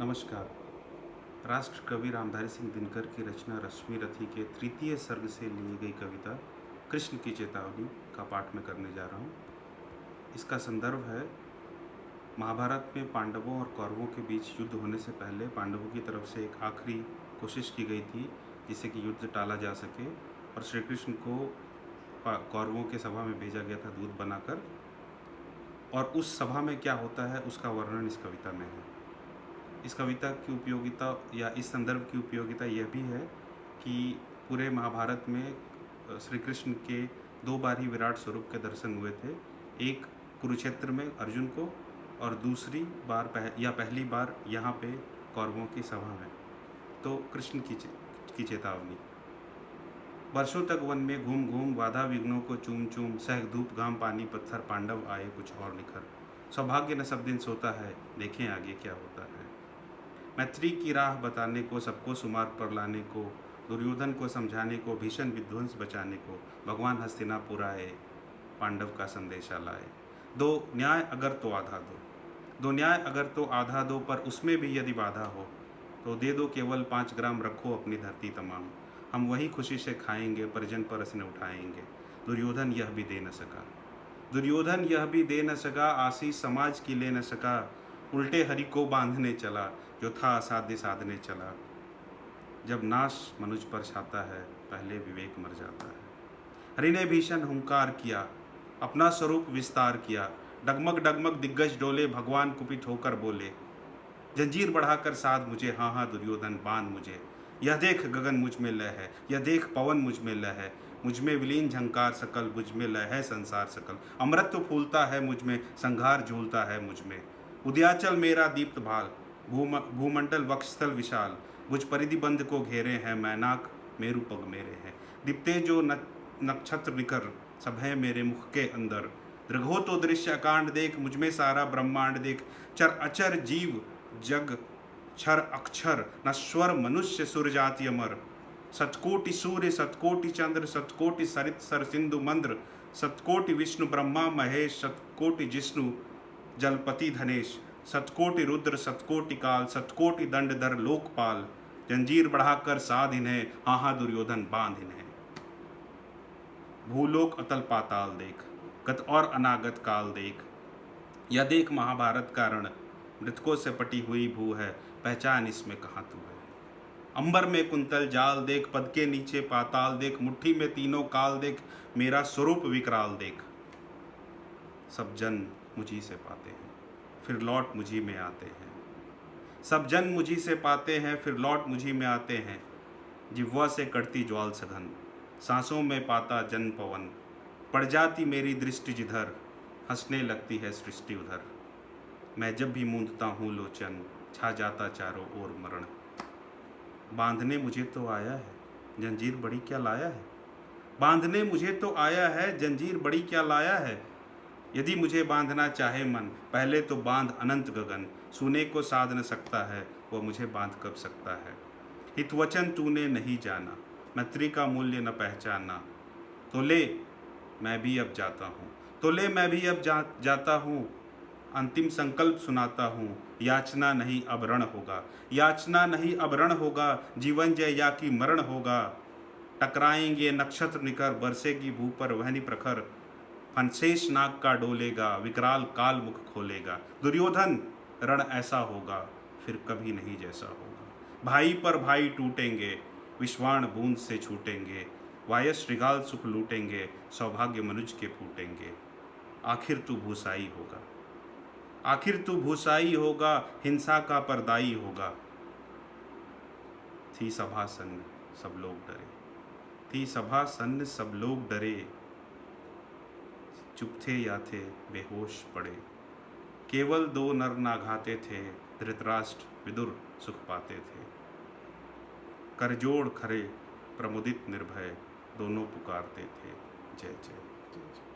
नमस्कार। राष्ट्र कवि रामधारी सिंह दिनकर की रचना रश्मि रथी के तृतीय सर्ग से ली गई कविता कृष्ण की चेतावनी का पाठ मैं करने जा रहा हूँ। इसका संदर्भ है महाभारत में पांडवों और कौरवों के बीच युद्ध होने से पहले पांडवों की तरफ से एक आखिरी कोशिश की गई थी जिससे कि युद्ध टाला जा सके, और श्री कृष्ण को कौरवों के सभा में भेजा गया था दूत बनाकर, और उस सभा में क्या होता है उसका वर्णन इस कविता में है। इस कविता की उपयोगिता या इस संदर्भ की उपयोगिता यह भी है कि पूरे महाभारत में श्री कृष्ण के दो बार ही विराट स्वरूप के दर्शन हुए थे। एक कुरुक्षेत्र में अर्जुन को, और दूसरी बार पहली बार यहाँ पे कौरवों की सभा में। तो कृष्ण की चेतावनी। वर्षों तक वन में घूम घूम बाधा विघ्नों को चूम चूम, सह धूप घाम पानी पत्थर पांडव आए कुछ और निखर। सौभाग्य न सब दिन सोता है, देखें आगे क्या होता है। मैत्री की राह बताने को, सबको सुमार्ग पर लाने को, दुर्योधन को समझाने को, भीषण विध्वंस बचाने को, भगवान हस्तिनापुर आए, पांडव का संदेशा लाए। दो न्याय अगर तो आधा दो, दो न्याय अगर तो आधा दो, पर उसमें भी यदि बाधा हो तो दे दो केवल 5 ग्राम, रखो अपनी धरती तमाम। हम वही खुशी से खाएंगे, परिजन पर असने उठाएंगे। दुर्योधन यह भी दे न सका, दुर्योधन यह भी दे न सका, आशीष समाज की ले न सका। उल्टे हरि को बांधने चला, जो था असाध्य साधने चला। जब नाश मनुज पर छाता है, पहले विवेक मर जाता है। हरि ने भीषण हुंकार किया, अपना स्वरूप विस्तार किया। डगमग डगमग दिग्गज डोले, भगवान कुपित होकर बोले। जंजीर बढ़ाकर साध मुझे, हाँ हाँ दुर्योधन बांध मुझे। यह देख गगन मुझ में लय है, यह देख पवन मुझ में लय है। मुझ में विलीन झंकार सकल, मुझ में लय है संसार सकल। अमृत फूलता है मुझ में, संघार झूलता है मुझ में। उदयाचल मेरा दीप्त भाल, भूमंडल वक्षस्थल विशाल। मुझ परिधि बंध को घेरे हैं, मैनाक मेरु पग मेरे हैं। दिप्ते जो नक्षत्र निकर, सब है मेरे मुख के अंदर। दृघो तो दृश्य कांड देख, मुझ में सारा ब्रह्मांड देख। चर अचर जीव जग क्षर अक्षर, नश्वर मनुष्य सुर जाति अमर। सतकोटि सूर्य सतकोटि चंद्र, सतकोटि सरित सर सिंधु मंद्र। सतकोटि विष्णु ब्रह्मा महेश, सतकोटि जिष्णु जलपति धनेश। सतकोटि रुद्र सतकोटि काल, सतकोटि दंडधर लोकपाल। जंजीर बढ़ाकर साध इन्हें, हाँ हाँ दुर्योधन बांध इन्हें। भूलोक अतल पाताल देख, गत और अनागत काल देख। यह देख महाभारत का रण, मृतकों से पटी हुई भू है, पहचान इसमें कहाँ तू है। अंबर में कुंतल जाल देख, पद के नीचे पाताल देख। मुट्ठी में तीनों काल देख, मेरा स्वरूप विकराल देख। सब जन मुझी से पाते हैं, फिर लौट मुझी में आते हैं। सब जन मुझी से पाते हैं, फिर लौट मुझी में आते हैं। जिह्वा से कड़ती ज्वाल सघन, सांसों में पाता जन पवन। पड़ जाती मेरी दृष्टि जिधर, हंसने लगती है सृष्टि उधर। मैं जब भी मूंदता हूँ लोचन, छा जाता चारों ओर मरण। बांधने मुझे तो आया है, जंजीर बड़ी क्या लाया है। बांधने मुझे तो आया है, जंजीर बड़ी क्या लाया है। यदि मुझे बांधना चाहे मन, पहले तो बांध अनंत गगन। सुने को साध न सकता है, वह मुझे बांध कब सकता है। हितवचन तूने नहीं जाना, मैत्री का मूल्य न पहचाना। तो ले मैं भी अब जाता हूँ, तो ले मैं भी अब जाता हूँ। अंतिम संकल्प सुनाता हूँ, याचना नहीं अब रण होगा। याचना नहीं अब रण होगा, जीवन जय या कि मरण होगा। टकराएंगे नक्षत्र निकर, बरसेगी भू पर वहनी प्रखर। फनशेष नाग का डोलेगा, विकराल काल मुख खोलेगा। दुर्योधन रण ऐसा होगा, फिर कभी नहीं जैसा होगा। भाई पर भाई टूटेंगे, विश्वाण बूंद से छूटेंगे। वायस श्रृगाल सुख लूटेंगे, सौभाग्य मनुज के फूटेंगे। आखिर तू भूसाई होगा, आखिर तू भूसाई होगा, हिंसा का परदाई होगा। थी सभा सन्न सब लोग डरे, थी सभा सन्न सब लोग डरे। चुप थे या थे बेहोश पड़े, केवल 2 नर नाघाते थे। धृतराष्ट्र विदुर सुख पाते थे। करजोड़ खरे प्रमुदित निर्भय, दोनों पुकारते थे जय जय जय जय।